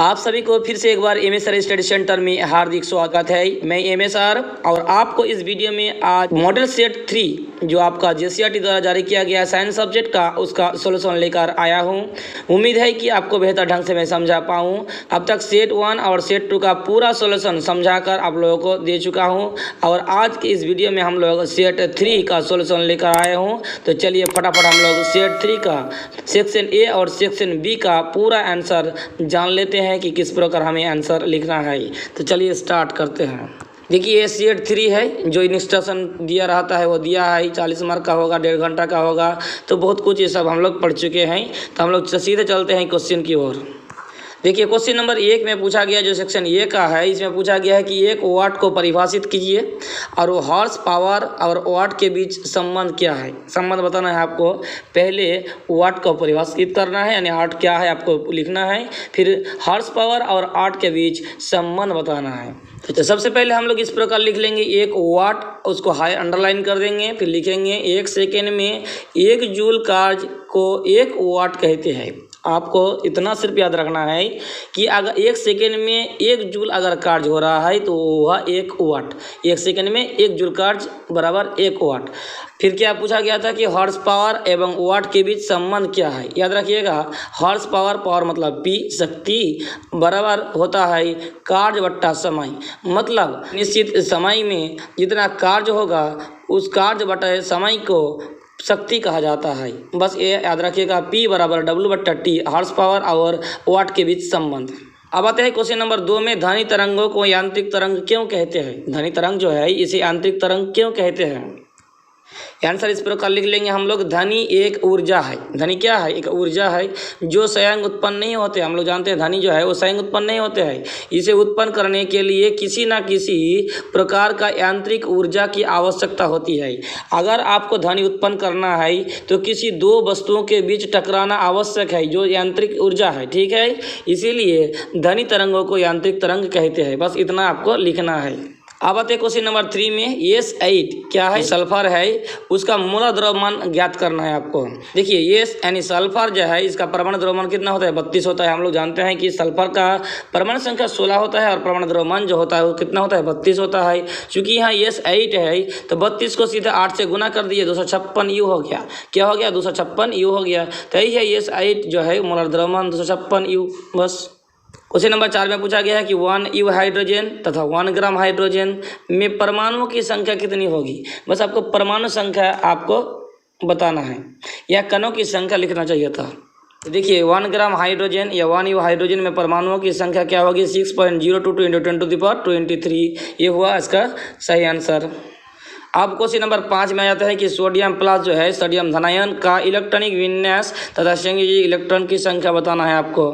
आप सभी को फिर से एक बार एमएसआर स्टडी सेंटर में हार्दिक स्वागत है। मैं एमएसआर और आपको इस वीडियो में आज मॉडल सेट 3 जो आपका जेसीईआरटी द्वारा जारी किया गया साइंस सब्जेक्ट का उसका सोल्यूशन लेकर आया हूं। उम्मीद है कि आपको बेहतर ढंग से मैं समझा पाऊं। अब तक सेट 1 और सेट 2 का पूरा सोल्यूशन समझाकर आप लोगों को दे चुका हूं और आज के इस वीडियो में हम लोग सेट 3 का सोल्यूशन लेकर आए हूँ। तो चलिए फटाफट हम लोग सेट 3 का सेक्शन ए और सेक्शन बी का पूरा आंसर जान लेते हैं कि किस प्रकार हमें आंसर लिखना है। तो चलिए स्टार्ट करते हैं। देखिए ये सेट 3 है, जो इंस्ट्रक्शन दिया रहता है वो दिया है, 40 मार्क का होगा, 1.5 घंटा का होगा। तो बहुत कुछ ये सब हम लोग पढ़ चुके हैं। तो हम लोग सीधे चलते हैं क्वेश्चन की ओर। देखिए क्वेश्चन नंबर 1 में पूछा गया, जो सेक्शन ए का है, इसमें पूछा गया है कि एक वाट को परिभाषित कीजिए और वो हॉर्स पावर और वाट के बीच संबंध क्या है। संबंध बताना है आपको। पहले वाट को परिभाषित करना है, यानी वाट क्या है आपको लिखना है, फिर हॉर्स पावर और वाट के बीच संबंध बताना है। तो सबसे पहले हम लोग इस प्रकार लिख लेंगे, एक वाट, उसको हाई अंडरलाइन कर देंगे, फिर लिखेंगे 1 सेकेंड में 1 जूल कार्य को 1 वाट कहते हैं। आपको इतना सिर्फ याद रखना है कि अगर 1 सेकेंड में 1 जूल अगर कार्य हो रहा है तो वह 1 वाट, 1 सेकेंड में 1 जूल कार्य बराबर 1 वाट। फिर क्या पूछा गया था कि हॉर्स पावर एवं वाट के बीच संबंध क्या है। याद रखिएगा, हॉर्स पावर, पावर मतलब पी, शक्ति, बराबर होता है कार्य बट्टा समय। मतलब निश्चित समय में जितना कार्य होगा उस कार्य बट्टा समय को शक्ति कहा जाता है। बस ये याद रखिएगा, P बराबर W/T, हॉर्स पावर और वाट के बीच संबंध। अब आते हैं क्वेश्चन नंबर 2 में, ध्वनि तरंगों को यांत्रिक तरंग क्यों कहते हैं। ध्वनि तरंग जो है इसे यांत्रिक तरंग क्यों कहते हैं। आंसर इस प्रकार लिख लेंगे हम लोग, ध्वनि एक ऊर्जा है। ध्वनि क्या है? एक ऊर्जा है जो स्वयं उत्पन्न नहीं होते। हम लोग जानते हैं ध्वनि जो है वो स्वयं उत्पन्न नहीं होते हैं। इसे उत्पन्न करने के लिए किसी न किसी प्रकार का यांत्रिक ऊर्जा की आवश्यकता होती है। अगर आपको ध्वनि उत्पन्न करना है तो किसी 2 वस्तुओं के बीच टकराना आवश्यक है, जो यांत्रिक ऊर्जा है। ठीक है, इसीलिए ध्वनि तरंगों को यांत्रिक तरंग कहते हैं। बस इतना आपको लिखना है। अब आते क्वेश्चन नंबर 3 में, S8 क्या है? सल्फर है, उसका मूल द्रव्यमान ज्ञात करना है आपको। देखिए S यानी सल्फर जो है, इसका परमाणु द्रव्यमान कितना होता है? 32 होता है। हम लोग जानते हैं कि सल्फर का परमाणु संख्या 16 होता है और परमाणु द्रव्यमान जो होता है वो कितना होता है? 32 होता है। चूंकि यहाँ S8 है तो 32 को सीधे 8 से गुना कर दिए, 256 U हो गया। क्या हो गया? 256 U हो गया। तो यही है S8 जो है मोलर द्रव्यमान 256 U। बस। क्वेश्चन नंबर 4 में पूछा गया है कि 1 U हाइड्रोजन तथा 1 ग्राम हाइड्रोजन में परमाणुओं की संख्या कितनी होगी। बस आपको परमाणु संख्या आपको बताना है, या कणों की संख्या लिखना चाहिए था। देखिए 1 ग्राम हाइड्रोजन या 1 U हाइड्रोजन में परमाणुओं की संख्या क्या होगी? 6.022 × 10⁻23। ये हुआ इसका सही आंसर। अब क्वेश्चन नंबर 5 में आ जाता है कि सोडियम प्लस जो है, सोडियम धनायन का इलेक्ट्रॉनिक विन्यास तथा संयोजी इलेक्ट्रॉन की संख्या बताना है आपको।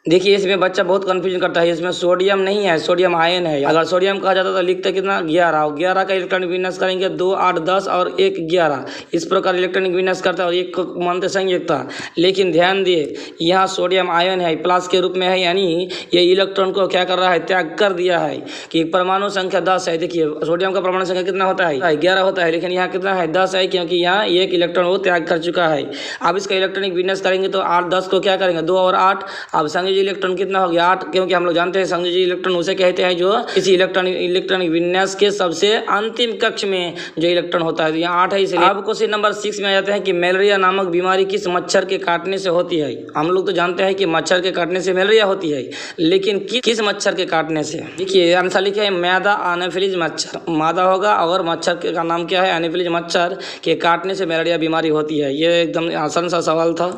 देखिए इसमें बच्चा बहुत कंफ्यूजन करता है, इसमें सोडियम नहीं है, सोडियम आयन है। अगर सोडियम कहा जाता तो लिखते कितना? 11। 11 का इलेक्ट्रॉनिक विन्यास करेंगे 2, 8, 10 और 1, 11। इस प्रकार इलेक्ट्रॉनिक विन्यास करता है और एक को मानते संयुक्ता। लेकिन ध्यान दिए, यहाँ सोडियम आयन है, प्लस के रूप में है, यानी ये इलेक्ट्रॉन को क्या कर रहा है? त्याग कर दिया है। कि परमाणु संख्या 10 है। देखिए सोडियम का परमाणु संख्या कितना होता है? 11 होता है, लेकिन यहाँ कितना है? 10 है, क्योंकि यहाँ 1 इलेक्ट्रॉन वो त्याग कर चुका है। अब इसका इलेक्ट्रॉनिक विन्यास करेंगे तो 8, 10 को क्या करेंगे? 2 और 8। अब संयोजी इलेक्ट्रॉन कितना हो गया? 8, क्योंकि हम लोग जानते हैं संयोजी इलेक्ट्रॉन उसे कहते हैं जो किसी इलेक्ट्रॉनिक विन्यास के सबसे अंतिम कक्ष में जो इलेक्ट्रॉन होता है। तो यहाँ 8 है इसलिए। अब क्वेश्चन नंबर 6 में आ जाते हैं कि मलेरिया नामक बीमारी किस मच्छर के काटने से होती है। हम लोग तो जानते हैं कि मच्छर के काटने से मलेरिया होती है, लेकिन किस मच्छर के काटने से? देखिए आंसर लिखे है मैदा एनोफिलीज मच्छर। मादा होगा और मच्छर का नाम क्या है? एनोफिलीज मच्छर के काटने से मलेरिया बीमारी होती है। ये एकदम आसान सा सवाल था।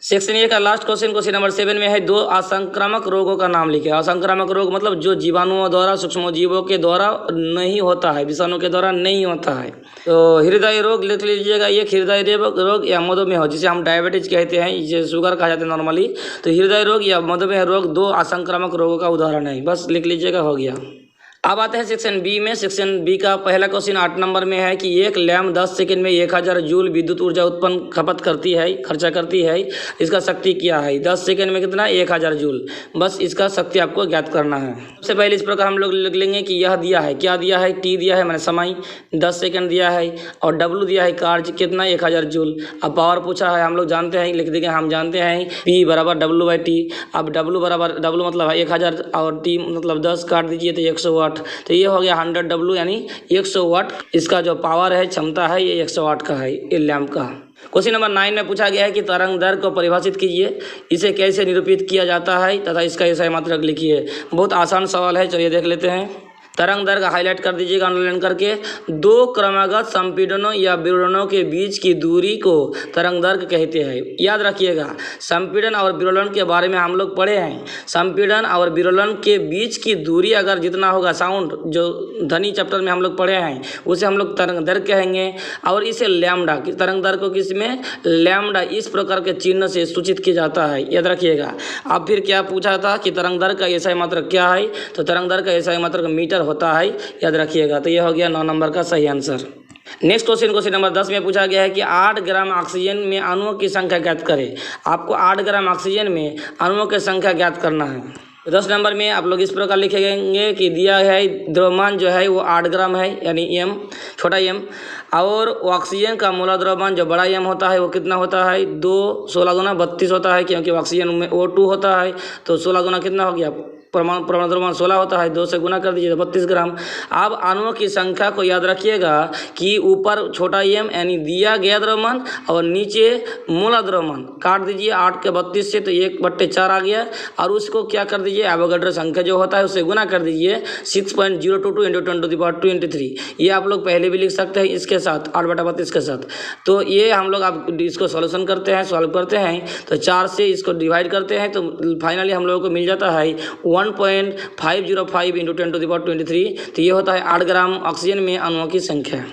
सेक्शन ए का लास्ट क्वेश्चन, क्वेश्चन नंबर 7 में है, 2 असंक्रामक रोगों का नाम लिखे। असंक्रामक रोग मतलब जो जीवाणुओं द्वारा, सूक्ष्मजीवों के द्वारा नहीं होता है, विषाणु के द्वारा नहीं होता है। तो हृदय रोग लिख लीजिएगा, ये हृदय रोग या मधुमेह, जिसे हम डायबिटीज कहते हैं, जिसे शुगर कहा जाता है नॉर्मली। तो हृदय रोग या मधुमेह रोग 2 असंक्रामक रोगों का उदाहरण है। बस लिख लीजिएगा, हो गया। अब आते हैं सेक्शन बी में। सेक्शन बी का पहला क्वेश्चन 8 नंबर में है कि एक लैम्प 10 सेकंड में 1000 जूल विद्युत ऊर्जा उत्पन्न खपत करती है, खर्चा करती है। इसका शक्ति क्या है? 10 सेकंड में कितना? 1000 जूल। बस इसका शक्ति आपको ज्ञात करना है। सबसे पहले इस प्रकार हम लोग लिख लेंगे कि यह दिया है, क्या दिया है? टी दिया है मैंने समय 10 सेकंड दिया है, और डब्लू दिया है कार्य कितना? 1000 जूल। अब पावर पूछा है, हम लोग जानते हैं, लिख देंगे, हम जानते हैं पी बराबर डब्लू बाई टी। अब डब्लू बराबर, डब्लू मतलब है 1000 और टी मतलब 10 काट दीजिए तो 100 वाट, तो ये हो गया 100 डब्लू यानी 100 वाट। इसका जो पावर है, क्षमता है, ये 100 वाट का है ये लैम्प का। क्वेश्चन नंबर 9 में पूछा गया है कि तरंग दैर्घ्य को परिभाषित कीजिए, इसे कैसे निरूपित किया जाता है तथा इसका एसआई मात्रक लिखिए। बहुत आसान सवाल है, चलिए देख लेते हैं। तरंग दैर्घ्य हाईलाइट कर दीजिएगा अंडरलाइन करके। दो क्रमागत संपीड़नों या विरोधनों के बीच की दूरी को तरंग दैर्घ्य कहते हैं। याद रखिएगा, संपीड़न और विरोधन के बारे में हम लोग पढ़े हैं। संपीड़न और विरोधन के बीच की दूरी अगर जितना होगा, साउंड जो ध्वनि चैप्टर में हम लोग पढ़े हैं, उसे हम लोग तरंग दैर्घ्य कहेंगे। और इसे लैम्डा, तरंग दैर्घ्य को किसमें? लैम्डा इस प्रकार के चिन्ह से सूचित किया जाता है, याद रखिएगा। अब फिर क्या पूछा था कि तरंग दैर्घ्य का एसआई मात्रक क्या है? तो तरंग दैर्घ्य का एसआई मात्रक मीटर होता है, याद रखिएगा। तो यह हो गया 9 नंबर का सही आंसर। नेक्स्ट क्वेश्चन नंबर 10 में पूछा गया है कि 8 ग्राम ऑक्सीजन में अणुओं की संख्या ज्ञात करें। आपको 8 ग्राम ऑक्सीजन में अणुओं की संख्या ज्ञात करना है। 10 नंबर में आप लोग इस प्रकार लिखेंगे कि दिया है द्रव्यमान जो है वो 8 ग्राम है, यानी एम, छोटा एम, और ऑक्सीजन का मोलर द्रव्यमान जो बड़ा एम होता है वो कितना होता है? 2 16 गुना 32 होता है, क्योंकि ऑक्सीजन में O2 होता है, तो 16 गुना कितना हो गया? परमाणु द्रव्यमान 16 होता है, 2 से गुना कर दीजिए तो 32 ग्राम। अब अणुओं की संख्या को याद रखिएगा कि ऊपर छोटा एम यानी दिया गया द्रव्यमान और नीचे मूला द्रव्यमान काट दीजिए 8 के 32 से, तो 1/4 आ गया। और उसको क्या कर दीजिए, एवोगाड्रो संख्या जो होता है उससे गुना कर दीजिए 6.022 × 10⁻23। ये आप लोग पहले भी लिख सकते हैं इसके साथ, 8/32 के साथ। तो ये हम लोग आप इसको सॉल्यूशन करते हैं, सॉल्व करते हैं, तो 4 से इसको डिवाइड करते हैं, तो फाइनली हम लोगों को मिल जाता है 1.505 × 10⁻23। तो ये होता है 8 ग्राम ऑक्सीजन में अणुओं की संख्या।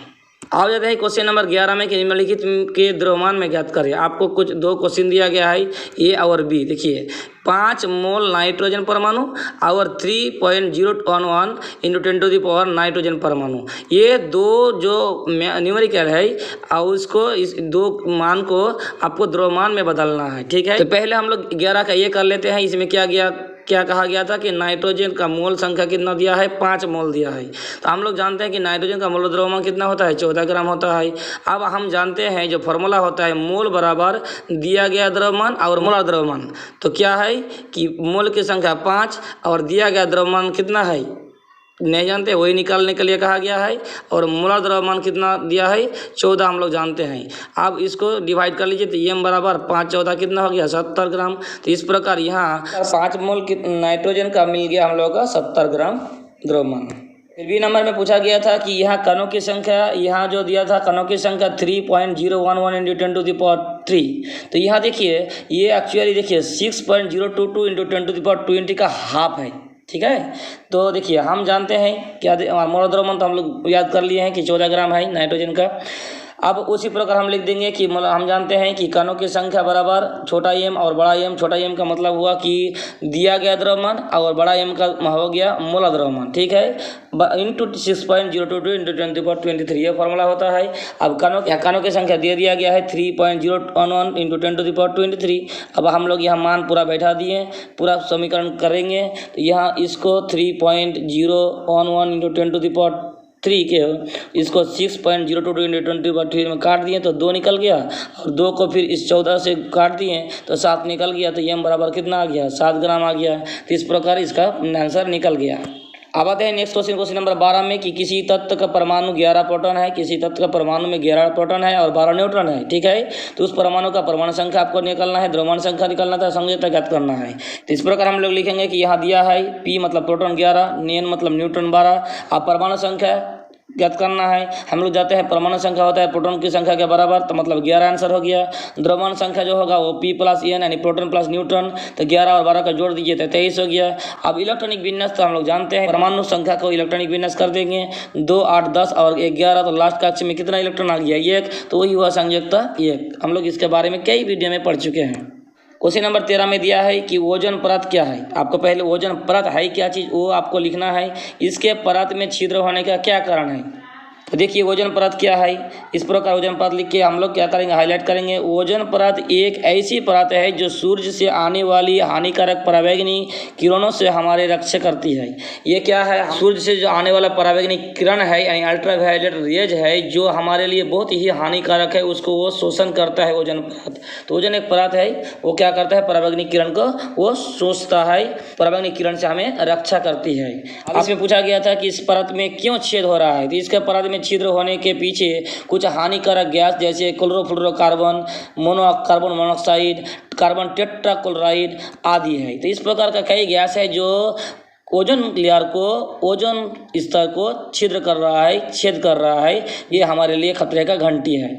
अब जाते हैं क्वेश्चन नंबर 11 में कि निम्नलिखित के द्रव्यमान में ज्ञात करें। आपको कुछ 2 क्वेश्चन दिया गया है, ए और बी। देखिए, 5 मोल नाइट्रोजन परमाणु और 3.011 × 10⁻⁹ नाइट्रोजन परमाणु। ये 2 जो न्यूमेरिकल है और उसको इस 2 मान को आपको द्रव्यमान में बदलना है, ठीक है। तो पहले हम लोग 11 का ये कर लेते हैं। इसमें क्या कहा गया था कि नाइट्रोजन का मोल संख्या कितना दिया है? 5 मोल दिया है। तो हम लोग जानते हैं कि नाइट्रोजन का मोल द्रव्यमान कितना होता है? 14 ग्राम होता है। अब हम जानते हैं जो फॉर्मूला होता है, मोल बराबर दिया गया द्रव्यमान और मोलर द्रव्यमान। तो क्या है कि मोल की संख्या 5 और दिया गया द्रव्यमान कितना है नहीं जानते, वही निकालने के लिए कहा गया है। और मोलर द्रव्यमान कितना दिया है? 14 हम लोग जानते हैं। अब इसको डिवाइड कर लीजिए तो एम बराबर 5 14 कितना हो गया? 70 ग्राम। तो इस प्रकार यहाँ 5 मोल नाइट्रोजन का मिल गया हम लोग का 70 ग्राम द्रव्यमान। फिर बी नंबर में पूछा गया था कि यहाँ कणों की संख्या, यहाँ जो दिया था कणों की संख्या 3.011 × 10⁻3। तो यहाँ देखिए, ये एक्चुअली देखिए 6.022 × 10⁻20 का हाफ है, ठीक है। तो देखिए, हम जानते हैं क्या मोलर द्रव्यमान तो हम लोग याद कर लिए हैं कि 14 ग्राम है नाइट्रोजन का। अब उसी प्रकार हम लिख देंगे कि हम जानते हैं कि कणों की संख्या बराबर छोटा एम और बड़ा एम। छोटा एम का मतलब हुआ कि दिया गया द्रव्यमान और बड़ा एम का हो गया मोलर द्रव्यमान, ठीक है, इंटू 6.022 × 10⁻23। ये फॉर्मूला होता है। अब कणों की संख्या दे दिया गया है 3.011 × 10⁻23। अब हम लोग यहाँ मान पूरा बैठा दिए, पूरा समीकरण करेंगे तो यहाँ इसको 3.011 × 10⁻3 के इसको 6.022 × 10⁻3 में काट दिए तो 2 निकल गया, और 2 को फिर इस 14 से काट दिए तो 7 निकल गया। तो एम बराबर कितना आ गया? 7 ग्राम आ गया। तो इस प्रकार इसका आंसर निकल गया। अब आते हैं नेक्स्ट क्वेश्चन नंबर 12 में कि किसी तत्व का परमाणु 11 प्रोटॉन है, किसी तत्व का परमाणु में 11 प्रोटॉन है और 12 न्यूट्रॉन है, ठीक है। तो उस परमाणु का परमाणु संख्या आपको निकालना है, द्रव्यमान संख्या निकालना था, संयोजकता ज्ञात करना है। तो इस प्रकार हम लोग लिखेंगे कि यहाँ दिया है P मतलब प्रोटॉन 11, N मतलब न्यूट्रॉन 12। अब परमाणु संख्या ज्ञात करना है। हम लोग जाते हैं परमाणु संख्या होता है प्रोटॉन की संख्या के बराबर, तो मतलब 11 आंसर हो गया। द्रव्यमान संख्या जो होगा वो P + N यानी प्रोटॉन प्लस न्यूट्रॉन, तो 11 और 12 का जोड़ दीजिए तो 23 हो गया। अब इलेक्ट्रॉनिक विन्यास तो हम लोग जानते हैं, परमाणु संख्या को इलेक्ट्रॉनिक विन्यास कर देंगे 2 8 10 और 11, तो लास्ट का कक्ष में कितना इलेक्ट्रॉन आ गया? 1, तो वही हुआ संयोजकता 1। हम लोग इसके बारे में कई वीडियो में पढ़ चुके हैं। क्वेश्चन नंबर 13 में दिया है कि ओजोन परत क्या है। आपको पहले ओजोन परत है क्या चीज़ वो आपको लिखना है। इसके परत में छिद्र होने का क्या कारण है। तो देखिए ओजोन परत क्या है। इस प्रकार ओजोन परत लिख के हम लोग क्या करेंगे, हाईलाइट करेंगे। ओजोन परत एक ऐसी परत है जो सूर्य से आने वाली हानिकारक पराबैंगनी किरणों से हमारी रक्षा करती है। ये क्या है, सूर्य से जो आने वाला पराबैंगनी किरण है यानी अल्ट्रावायलेट रेज है जो हमारे लिए बहुत ही हानिकारक है, उसको वो शोषण करता है ओजोन परत। तो ओजोन एक परत है, वो क्या करता है, पराबैंगनी किरण को वो शोषता है, पराबैंगनी किरण से हमें रक्षा करती है। अब इसमें पूछा गया था कि इस परत में क्यों छेद हो रहा है। तो इसके परत में छिद्र होने के पीछे कुछ हानिकारक गैस जैसे chlorofluorocarbon, carbon monoxide, carbon tetrachloride आदि है। तो इस प्रकार का कई गैस है जो ओजोन लेयर को, ओजोन स्तर को छिद्र कर रहा है, छेद कर रहा है। ये हमारे लिए खतरे का घंटी है।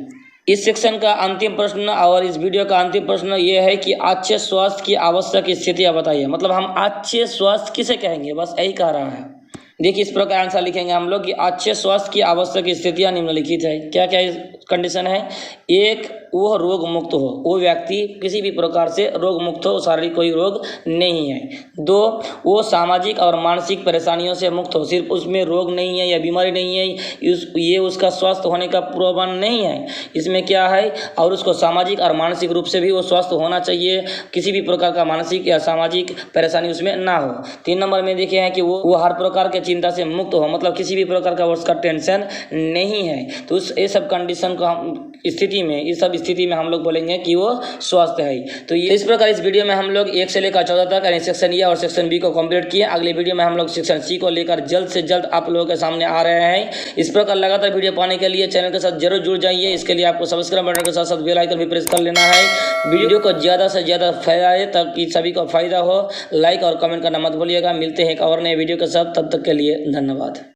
इस सेक्शन का अंतिम प्रश्न और इस वीडियो का अंतिम प्रश्न ये है कि अच्छे स्वास्थ्य की आवश्यक स्थितियाँ बताइए। मतलब हम अच्छे स्वास्थ्य किसे कहेंगे, बस यही कह रहा है। देखिए इस प्रकार आंसर लिखेंगे हम लोग कि अच्छे स्वास्थ्य की आवश्यक स्थितियां निम्नलिखित है। क्या क्या कंडीशन है। एक, वो रोग मुक्त हो, वो व्यक्ति किसी भी प्रकार से रोग मुक्त हो, शारीरिक कोई रोग नहीं है। दो, वो सामाजिक और मानसिक परेशानियों से मुक्त हो, सिर्फ उसमें रोग नहीं है या बीमारी नहीं है, ये उसका स्वस्थ होने का प्रमाण नहीं है। इसमें क्या है, और उसको सामाजिक और मानसिक रूप से भी वो स्वस्थ होना चाहिए, किसी भी प्रकार का मानसिक या सामाजिक परेशानी उसमें ना हो। 3 नंबर में देखे हैं कि वो हर प्रकार के चिंता से मुक्त हो, मतलब किसी भी प्रकार का उसका टेंशन नहीं है। तो ये सब कंडीशन को हम स्थिति में, इस सब स्थिति में हम लोग बोलेंगे कि वो स्वस्थ है। तो ये इस प्रकार इस वीडियो में हम लोग 1 से लेकर 14 तक यानी सेक्शन ए और सेक्शन बी को कंप्लीट किए। अगले वीडियो में हम लोग सेक्शन सी को लेकर जल्द से जल्द आप लोगों के सामने आ रहे हैं। इस प्रकार लगातार वीडियो पाने के लिए चैनल के साथ जरूर जुड़ जाइए। इसके लिए आपको सब्सक्राइब बटन के साथ साथ बेल आइकन भी प्रेस कर लेना है। वीडियो को ज़्यादा से ज़्यादा फैलाए ताकि सभी को फायदा हो। लाइक और कमेंट करना मत भूलिएगा। मिलते हैं एक और नए वीडियो के साथ, तब तक के लिए धन्यवाद।